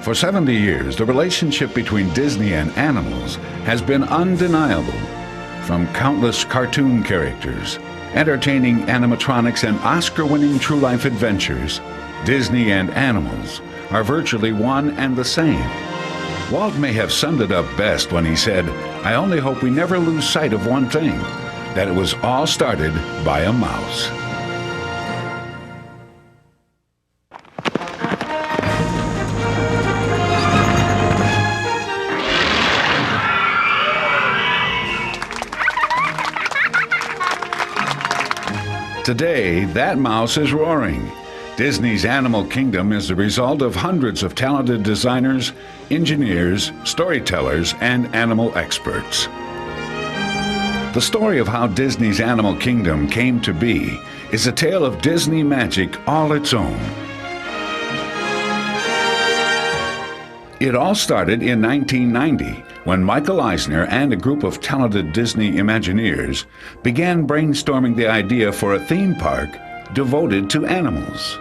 For 70 years, the relationship between Disney and animals has been undeniable. From countless cartoon characters, entertaining animatronics, and Oscar-winning true-life adventures, Disney and animals are virtually one and the same. Walt may have summed it up best when he said, "I only hope we never lose sight of one thing, that it was all started by a mouse." Today, that mouse is roaring. Disney's Animal Kingdom is the result of hundreds of talented designers, engineers, storytellers, and animal experts. The story of how Disney's Animal Kingdom came to be is a tale of Disney magic all its own. It all started in 1990 when Michael Eisner and a group of talented Disney Imagineers began brainstorming the idea for a theme park devoted to animals.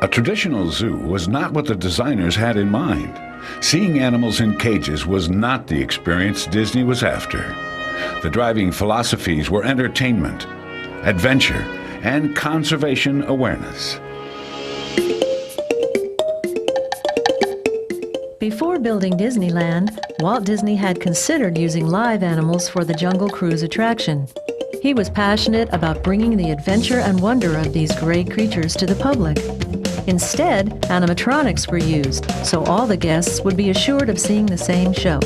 A traditional zoo was not what the designers had in mind. Seeing animals in cages was not the experience Disney was after. The driving philosophies were entertainment, adventure, and conservation awareness. Before building Disneyland, Walt Disney had considered using live animals for the Jungle Cruise attraction. He was passionate about bringing the adventure and wonder of these great creatures to the public. Instead, animatronics were used, so all the guests would be assured of seeing the same show.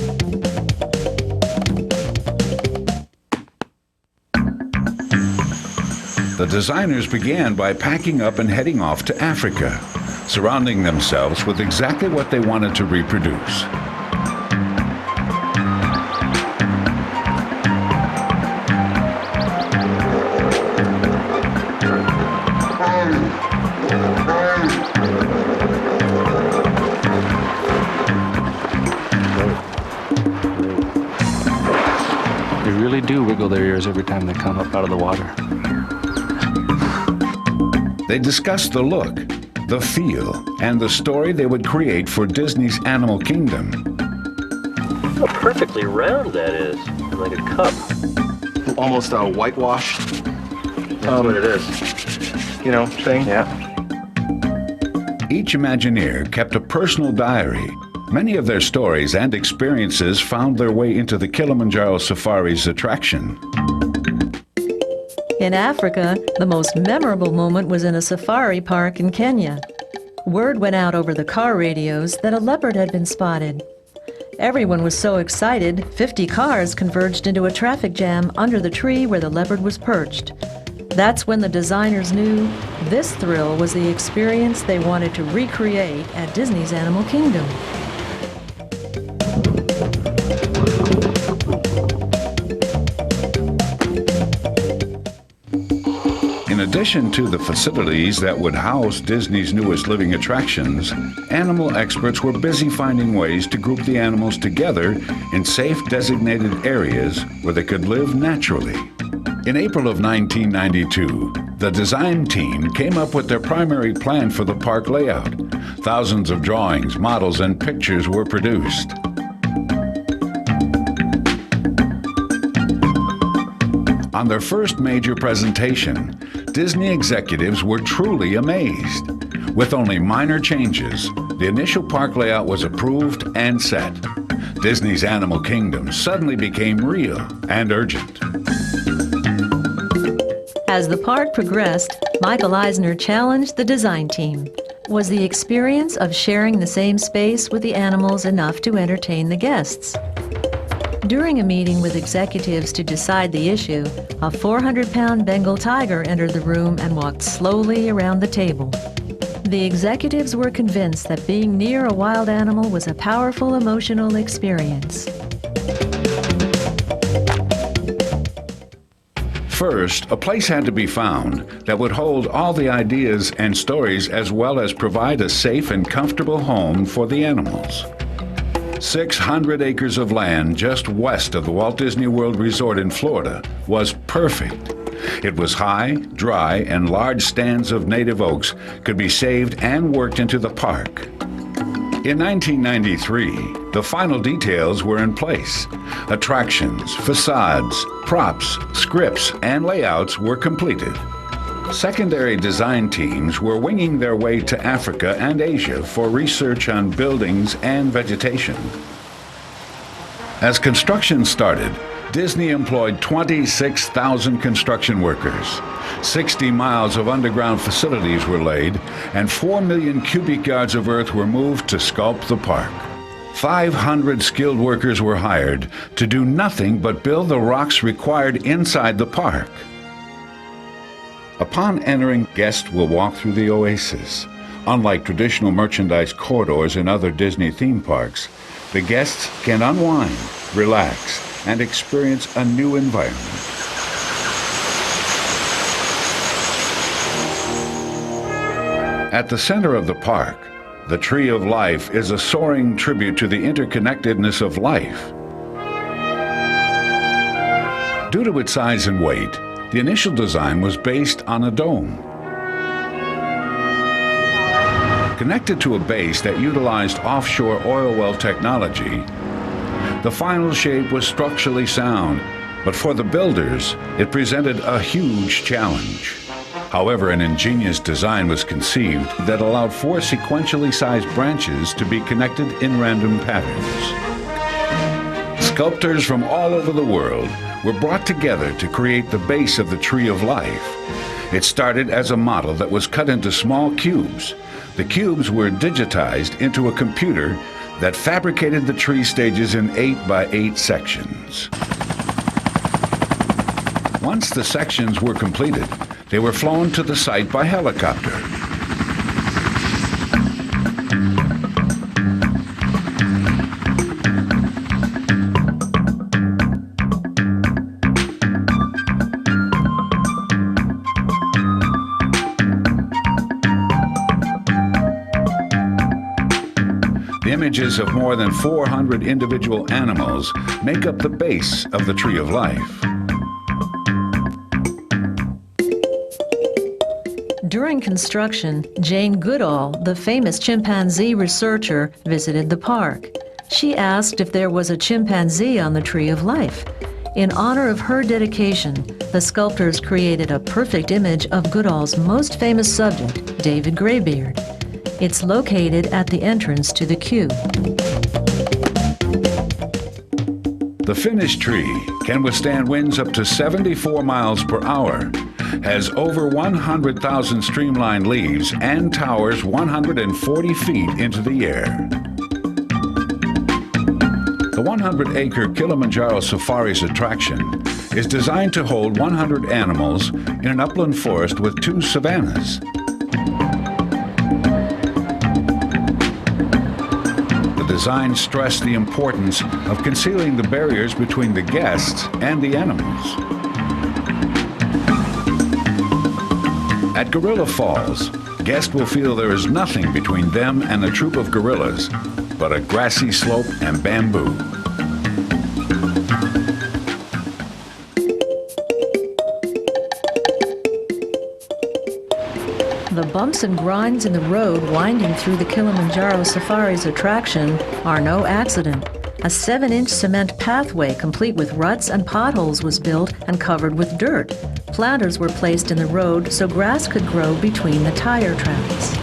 The designers began by packing up and heading off to Africa, surrounding themselves with exactly what they wanted to reproduce. They really do wiggle their ears every time they come up out of the water. They discussed the look, the feel, and the story they would create for Disney's Animal Kingdom. How perfectly round that is, like a cup. Almost a whitewashed. That's what it is. Thing. Yeah. Each Imagineer kept a personal diary. Many of their stories and experiences found their way into the Kilimanjaro Safari's attraction. In Africa, the most memorable moment was in a safari park in Kenya. Word went out over the car radios that a leopard had been spotted. Everyone was so excited, 50 cars converged into a traffic jam under the tree where the leopard was perched. That's when the designers knew this thrill was the experience they wanted to recreate at Disney's Animal Kingdom. In addition to the facilities that would house Disney's newest living attractions, animal experts were busy finding ways to group the animals together in safe designated areas where they could live naturally. In April of 1992, the design team came up with their primary plan for the park layout. Thousands of drawings, models, and pictures were produced. On their first major presentation, Disney executives were truly amazed. With only minor changes, the initial park layout was approved and set. Disney's Animal Kingdom suddenly became real and urgent. As the park progressed, Michael Eisner challenged the design team. Was the experience of sharing the same space with the animals enough to entertain the guests? During a meeting with executives to decide the issue, a 400-pound Bengal tiger entered the room and walked slowly around the table. The executives were convinced that being near a wild animal was a powerful emotional experience. First, a place had to be found that would hold all the ideas and stories as well as provide a safe and comfortable home for the animals. 600 acres of land just west of the Walt Disney World Resort in Florida was perfect. It was high, dry, and large stands of native oaks could be saved and worked into the park. In 1993, the final details were in place. Attractions, facades, props, scripts, and layouts were completed. Secondary design teams were winging their way to Africa and Asia for research on buildings and vegetation. As construction started, Disney employed 26,000 construction workers. 60 miles of underground facilities were laid, and 4 million cubic yards of earth were moved to sculpt the park. 500 skilled workers were hired to do nothing but build the rocks required inside the park. Upon entering, guests will walk through the oasis. Unlike traditional merchandise corridors in other Disney theme parks, the guests can unwind, relax, and experience a new environment. At the center of the park, the Tree of Life is a soaring tribute to the interconnectedness of life. Due to its size and weight, the initial design was based on a dome. Connected to a base that utilized offshore oil well technology, the final shape was structurally sound, but for the builders, it presented a huge challenge. However, an ingenious design was conceived that allowed 4 sequentially sized branches to be connected in random patterns. Sculptors from all over the world were brought together to create the base of the Tree of Life. It started as a model that was cut into small cubes. The cubes were digitized into a computer that fabricated the tree stages in 8 by 8 sections. Once the sections were completed, they were flown to the site by helicopter. The images of more than 400 individual animals make up the base of the Tree of Life. During construction, Jane Goodall, the famous chimpanzee researcher, visited the park. She asked if there was a chimpanzee on the Tree of Life. In honor of her dedication, the sculptors created a perfect image of Goodall's most famous subject, David Graybeard. It's located at the entrance to the queue. The finished tree can withstand winds up to 74 miles per hour, has over 100,000 streamlined leaves, and towers 140 feet into the air. The 100-acre Kilimanjaro Safaris attraction is designed to hold 100 animals in an upland forest with 2 savannas. The design stressed the importance of concealing the barriers between the guests and the animals. At Gorilla Falls, guests will feel there is nothing between them and a troop of gorillas but a grassy slope and bamboo. The bumps and grinds in the road winding through the Kilimanjaro Safaris attraction are no accident. A 7-inch cement pathway complete with ruts and potholes was built and covered with dirt. Planters were placed in the road so grass could grow between the tire tracks.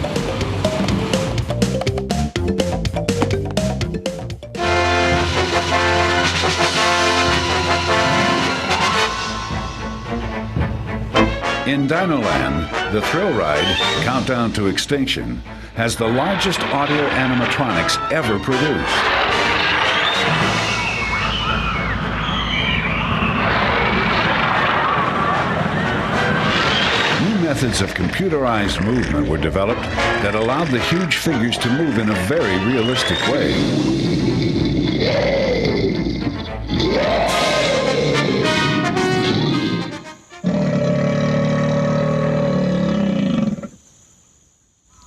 In Dinoland, the thrill ride, Countdown to Extinction, has the largest audio animatronics ever produced. New methods of computerized movement were developed that allowed the huge figures to move in a very realistic way.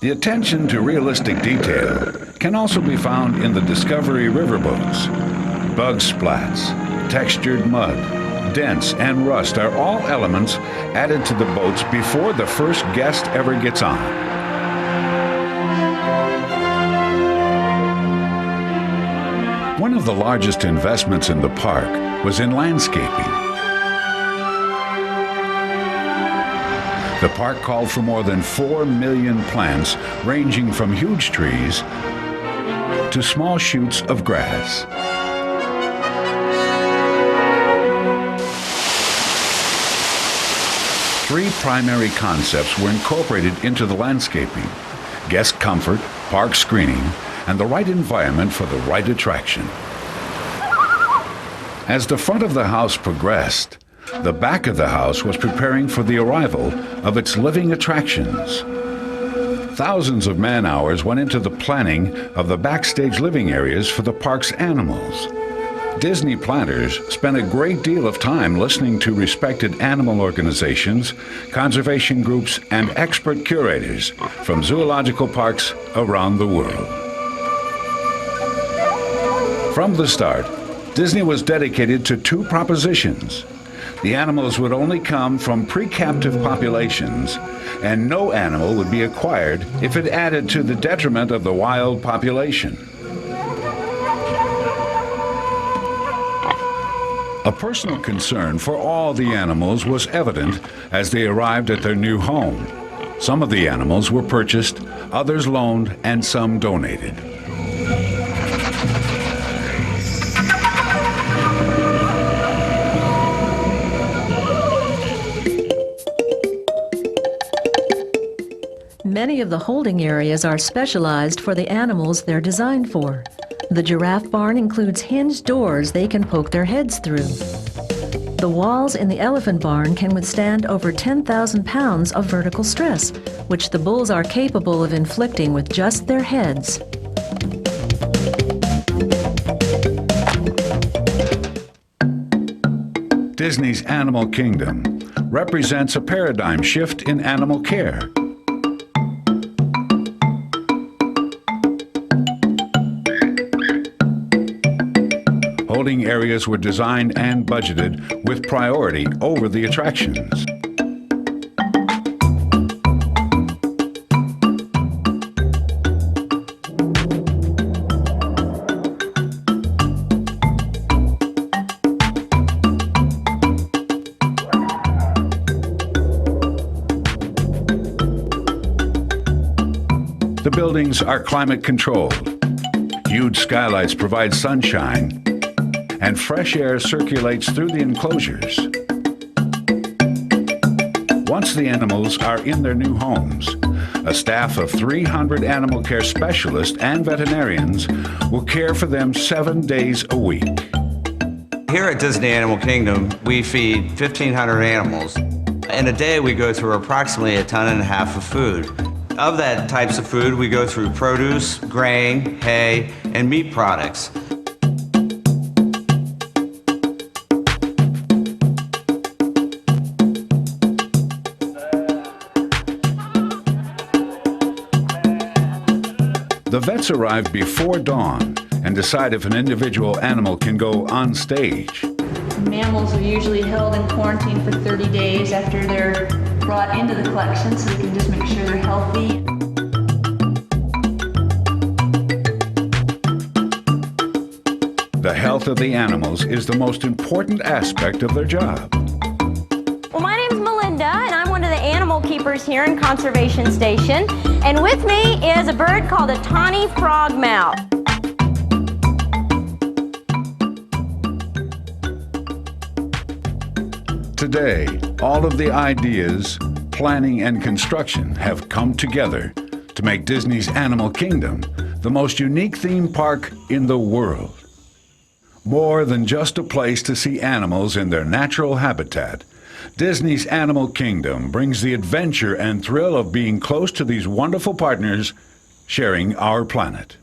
The attention to realistic detail can also be found in the Discovery riverboats, bug splats, textured mud, dents, and rust are all elements added to the boats before the first guest ever gets on. One of the largest investments in the park was in landscaping. The park called for more than 4 million plants, ranging from huge trees to small shoots of grass. Three primary concepts were incorporated into the landscaping: guest comfort, park screening, and the right environment for the right attraction. As the front of the house progressed, the back of the house was preparing for the arrival of its living attractions. Thousands of man-hours went into the planning of the backstage living areas for the park's animals. Disney planners spent a great deal of time listening to respected animal organizations, conservation groups, and expert curators from zoological parks around the world. From the start, Disney was dedicated to two propositions. The animals would only come from pre-captive populations, and no animal would be acquired if it added to the detriment of the wild population. A personal concern for all the animals was evident as they arrived at their new home. Some of the animals were purchased, others loaned, and some donated. Many of the holding areas are specialized for the animals they're designed for. The giraffe barn includes hinged doors they can poke their heads through. The walls in the elephant barn can withstand over 10,000 pounds of vertical stress, which the bulls are capable of inflicting with just their heads. Disney's Animal Kingdom represents a paradigm shift in animal care. Holding areas were designed and budgeted with priority over the attractions. The buildings are climate controlled. Huge skylights provide sunshine, and fresh air circulates through the enclosures. Once the animals are in their new homes, a staff of 300 animal care specialists and veterinarians will care for them 7 days a week. Here at Disney Animal Kingdom, we feed 1,500 animals. In a day, we go through approximately 1.5 tons of food. Of that types of food, we go through produce, grain, hay, and meat products. The vets arrive before dawn and decide if an individual animal can go on stage. Mammals are usually held in quarantine for 30 days after they're brought into the collection, so we can just make sure they're healthy. The health of the animals is the most important aspect of their job. Well, my name's Melinda, and I'm one of the animal keepers here in Conservation Station. And with me is a bird called a tawny frogmouth. Today, all of the ideas, planning, and construction have come together to make Disney's Animal Kingdom the most unique theme park in the world. More than just a place to see animals in their natural habitat, Disney's Animal Kingdom brings the adventure and thrill of being close to these wonderful partners sharing our planet.